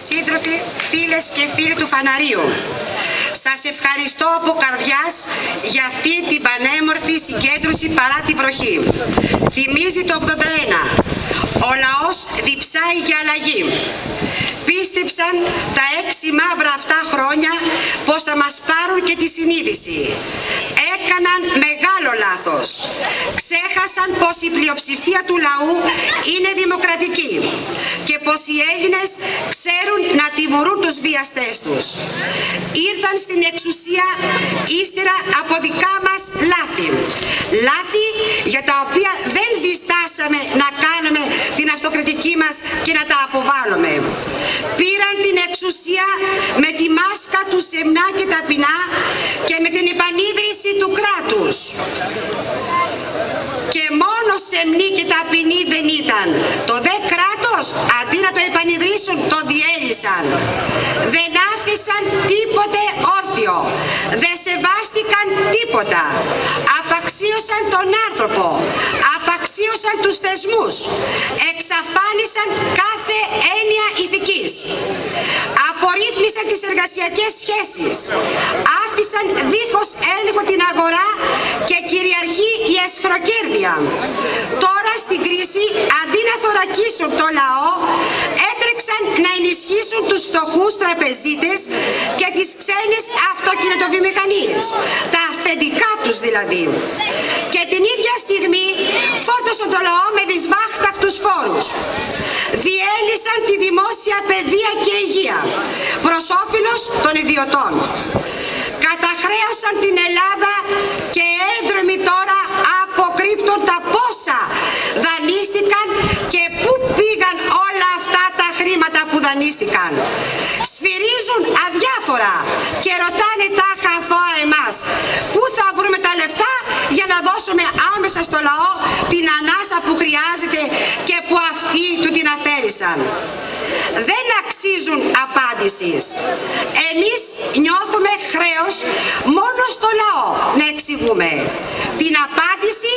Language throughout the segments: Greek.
σύντροφοι, φίλες και φίλοι του Φαναρίου. Σας ευχαριστώ από καρδιάς για αυτή την πανέμορφη συγκέντρωση παρά τη βροχή. Θυμίζει το 81. Ο λαός διψάει για αλλαγή. Πίστεψαν τα 6 μαύρα αυτά χρόνια πως θα μας πάρουν και τη συνείδηση. Έκαναν μεγάλο λάθος. Ξέχασαν πως η πλειοψηφία του λαού είναι δημοκρατική και πως οι Έλληνες ξέρουν να τιμωρούν τους βιαστές τους. Ήρθαν στην εξουσία ύστερα από δικά μας λάθη. Λάθη για τα οποία δεν διστάσαμε να κάνουμε την αυτοκριτική μας και να τα αποβάλλουμε. Πήραν την εξουσία με τη μάσκα του σεμνά και ταπεινά και με την επανίδρυση του κράτους. Και μόνο σεμνή και ταπεινή δεν ήταν. Το δε κράτος, αντί να το επανιδρύσουν, το διέλυσαν. Δεν άφησαν τίποτε όρθιο. Δεν σεβάστηκαν τίποτα. Απαξίωσαν τον άνθρωπο. Απαξίωσαν τους θεσμούς. Εξαφάνισαν κάθε έννοια ηθικής. Απορρίθμισαν τις εργασιακές σχέσεις. Άφησαν δίχως έλεγχο την αγορά και κυριαρχεί η αισχροκέρδεια. Τώρα στην κρίση, αντί να θωρακίσουν το λαό, έτρεξαν να ενισχύσουν τους φτωχούς τραπεζίτες και τις ξένες αυτοκινητοβιομηχανίες, τα αφεντικά τους δηλαδή. Και την ίδια στιγμή φόρτωσαν το λαό με δυσβάχτακτους φόρους. Διέλυσαν τη δημόσια παιδεία και υγεία προς όφελος των ιδιωτών. Καταχρέωσαν την Ελλάδα και έντρομοι τώρα αποκρύπτουν τα πόσα δανείστηκαν και πού πήγαν όλα αυτά τα χρήματα που δανείστηκαν. Σφυρίζουν αδιάφορα και ρωτάνε τάχα αθώα εμάς πού θα βρούμε τα λεφτά για να δώσουμε άμεσα στο λαό την ανάσα που χρειάζεται και που αυτοί του την αφαίρεσαν. Δεν αξίζουν απάντησης. Εμείς νιώθουμε χρέος μόνο στο λαό να εξηγούμε. Την απάντηση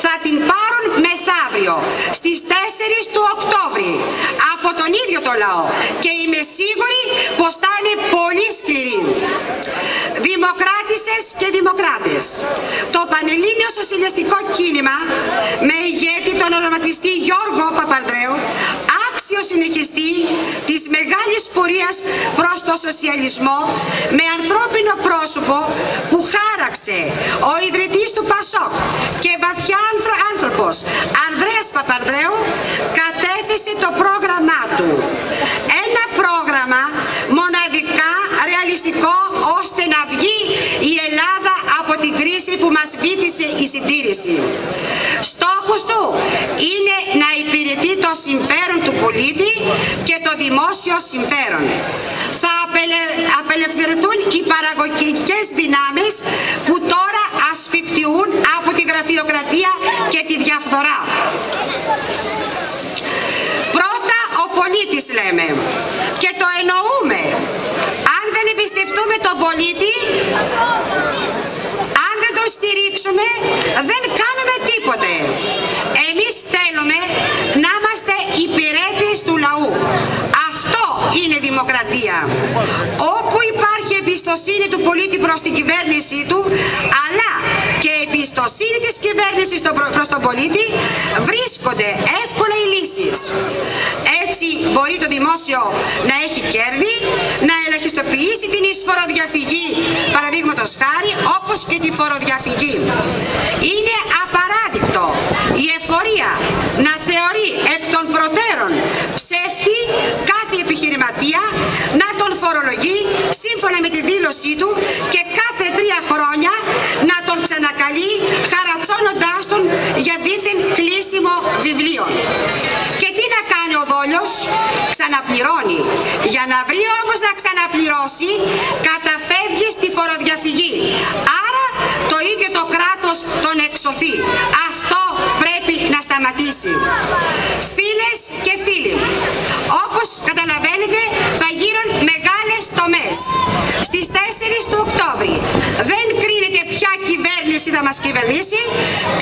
θα την πάρουν μεθαύριο στις 4 του Οκτώβρη από τον ίδιο το λαό και είμαι σίγουρη πως θα είναι πολύ σκληρή. Δημοκράτισσες και δημοκράτες, το Πανελλήνιο Σοσιαλιστικό Κίνημα με ηγέτη τον οραματιστή Γιώργο Παπανδρέου, άξιο συνεχιστή της μεγάλης πορείας προς το σοσιαλισμό, με ανθρώπινο πρόσωπο που χάραξε ο ιδρυτής του ΠΑΣΟΚ και βαθιά άνθρωπος Ανδρέας Παπανδρέου, κατέθεσε το πρόγραμμά του. Ένα πρόγραμμα μοναδικά ρεαλιστικό ώστε να βγει η Ελλάδα από την κρίση που μας βύθισε η συντήρηση. Στόχος του είναι να υπηρετεί το συμφέρον του πολίτη και το δημόσιο συμφέρον. Θα απελευθερωθούν οι παραγωγικές δυνάμεις που τώρα ασφικτιούν από τη γραφειοκρατία και τη διαφθορά. Πρώτα ο πολίτης λέμε και το εννοούμε. Αν δεν εμπιστευτούμε τον πολίτη, αν δεν τον στηρίξουμε, δεν κάνουμε τίποτε. Εμείς θέλουμε να είμαστε υπηρέτες του λαού. Αυτό είναι δημοκρατία. Όπου υπάρχει εμπιστοσύνη του πολίτη προς την κυβέρνησή του, αλλά και εμπιστοσύνη της κυβέρνησης προς τον πολίτη, βρίσκονται εύκολα οι λύσεις. Έτσι μπορεί το δημόσιο να έχει κέρδη, να ελαχιστοποιήσει την εισφοροδιαφυγή, παραδείγματος χάρη, όπως και τη φοροδιαφυγή. Είναι απαράδεκτο η εφορία να θεωρεί εκ των προτέρων ψεύτη κάθε επιχειρηματία, να τον φορολογεί σύμφωνα με τη δήλωσή του και κάθε 3 χρόνια να τον ξανακαλεί χαρατσώνοντάς τον για δίθεν κλείσιμο βιβλίων. Και τι να κάνει ο δόλιος? Ξαναπληρώνει. Για να βρει όμως να ξαναπληρώσει, καταφεύγει στη φοροδιαφυγή. Άρα το ίδιο το κράτος τον εξωθεί. Αυτό πρέπει να σταματήσει. Φίλες και φίλοι, όπως καταλαβαίνετε θα γίνουν μεγάλες τομές. Στις 4 του Οκτώβρη δεν κρίνεται ποια κυβέρνηση θα μας κυβερνήσει,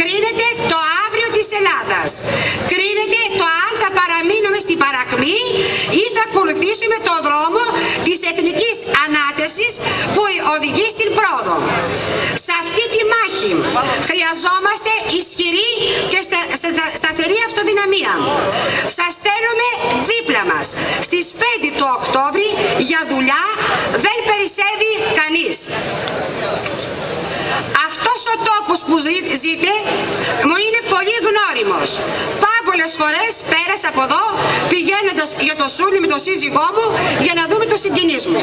κρίνεται το αύριο της Ελλάδας. Κρίνεται το αν θα παραμείνουμε στην παρακμή ή θα ακολουθήσουμε ακολουθήσουμε το δρόμο της εθνικής ανάτασης που οδηγεί στην πρόοδο. Σε αυτή τη μάχη χρειαζόμαστε ισχυρή και σταθερή αυτοδυναμία. Σας θέλουμε δίπλα μας. Στις 5 του Οκτώβρη για δουλειά δεν περισσεύει κανείς. Αυτός ο τόπος που ζείτε μου είναι πολύ γνώριμος. Πολλές φορές πέρασα από εδώ πηγαίνοντας για το Σούλι με τον σύζυγό μου για να δούμε τους συγγενείς μου.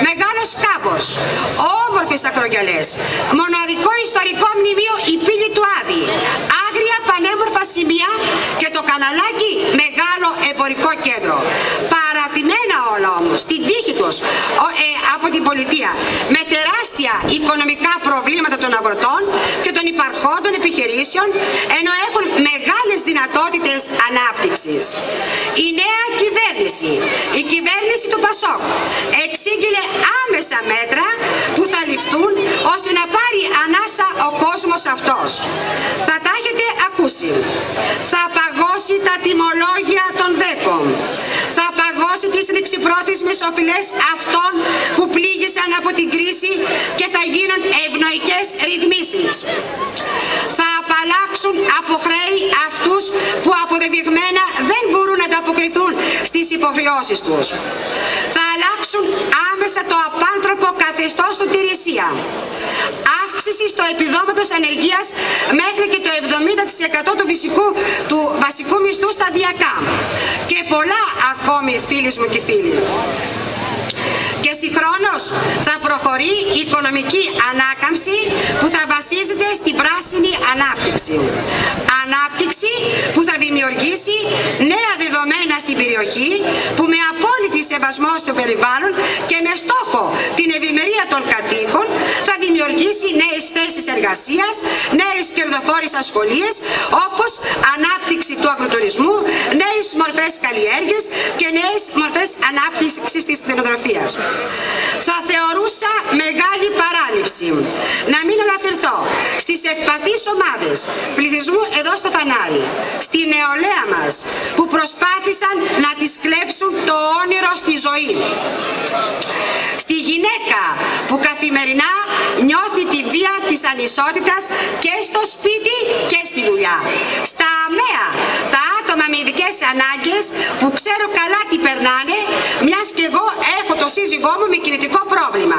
Μεγάλος κάμπος, όμορφες ακρογιαλές, μοναδικό ιστορικό μνημείο η πύλη του Άδη, άγρια πανέμορφα σημεία και το καναλάκι μεγάλο εμπορικό κέντρο. Παρατημένα όλα όμως, στην τύχη τους από την πολιτεία, με τεράστια οικονομικά προβλήματα των αγροτών και των υπαρχόντων επιχειρήσεων, ενώ έχουν μεγάλες δυνατότητες ανάπτυξης. Η νέα κυβέρνηση, η κυβέρνηση του ΠΑΣΟΚ, εξήγηλε άμεσα μέτρα που θα ληφθούν ώστε να πάρει ανάσα ο κόσμος αυτός. Θα τα έχετε ακούσει. Θα παγώσει τα τιμολόγια των ΔΕΚΟ. Θα παγώσει τις ληξιπρόθεσμες οφειλές αυτών που πλήγησαν από την κρίση και θα γίνουν ευνοϊκές ρυθμίσεις. Θα απαλλάξουν από χρέη αυτούς που αποδεδειγμένα δεν μπορούν να ανταποκριθούν στις υποχρεώσεις τους. Θα αλλάξουν άμεσα το απάνθρωπο καθεστώς του Τηρησία. Αύξηση στο επιδόματος ανεργίας μέχρι και το 70% του βασικού μισθού σταδιακά. Και πολλά ακόμη, φίλοι μου και φίλοι. Και συγχρόνως θα προχωρεί η οικονομική ανάκαμψη που θα βασίζεται στην πράσινη ανάπτυξη. Ανάπτυξη που θα δημιουργήσει νέα δεδομένα στην περιοχή που με απόλυτη σεβασμό στο περιβάλλον και με στόχο την ευημερία των κατοίκων θα δημιουργήσει νέες θέσεις εργασίας, νέες κερδοφόρες ασχολίες όπως ανάπτυξη του αγροτουρισμού, νέες μορφές καλλιέργειας και νέες μορφές ανάπτυξης της κτηνοτροφίας. Θα θεωρούσα μεγάλη παράληψη να μην αναφερθώ στις ευπαθείς ομάδες πληθυσμού εδώ στο Φανάρι, στη νεολαία μας που προσπάθησαν να τις κλέψουν το όνειρο στη ζωή. Στη γυναίκα που καθημερινά νιώθει τη βία της ανισότητας και στο σπίτι και στη δουλειά. Στα ΑΜΕΑ, τα άτομα με ειδικές ανάγκες που ξέρω καλά τι περνάνε, μιας και εγώ έχω το σύζυγό μου με κινητικό πρόβλημα.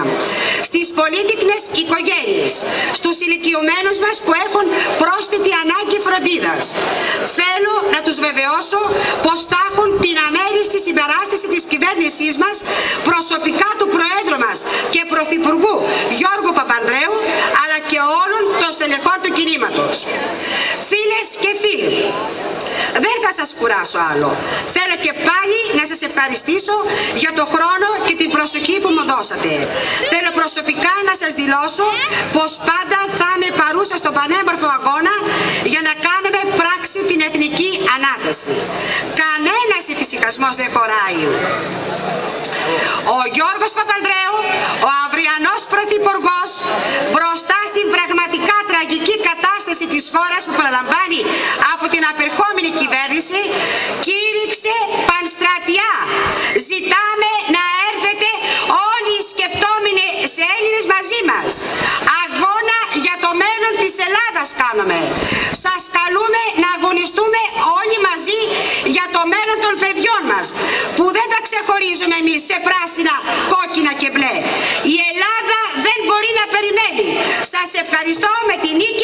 Στις πολύτεκνες οικογένειες, στους ηλικιωμένους μας που έχουν πρόσθετη ανάγκη φροντίδας. Θέλω να τους βεβαιώσω πως θα έχουν την αμέριστη συμπαράσταση της κυβέρνησής μας, προσωπικά του Προέδρου μας και Πρωθυπουργού Γιώργου Παπανδρέου, αλλά και όλων των στελεχών του κινήματος. Φίλες και φίλοι, δεν θα σας κουράσω άλλο. Θέλω και πάλι να σας ευχαριστήσω για το χρόνο και την προσοχή που μου δώσατε. Θέλω προσωπικά να σας δηλώσω πως πάντα θα είμαι παρούσα στον πανέμορφο αγώνα για να κάνουμε πράξη την εθνική ανάταση. Κανένας εφησυχασμός δεν χωράει. Ο Γιώργος Παπανδρέου, ο αυριανός Πρωθυπουργός, μπροστά στην πραγματικά τραγική κατάσταση της χώρας που παραλαμβάνει από την απερχόμενη κυβέρνηση, κήρυξε πανστρατιά. Ζητάμε να έρθετε όλοι οι σκεπτόμενοι σε Έλληνες μαζί μας. Αγώνα για το μέλλον της Ελλάδας κάνουμε. Σας καλούμε να αγωνιστούμε όλοι μαζί για το μέλλον των παιδιών μας, που δεν τα ξεχωρίζουμε εμείς σε πράσινα, κόκκινα και μπλε. Η Ελλάδα δεν μπορεί να περιμένει. Σας ευχαριστώ. Με την νίκη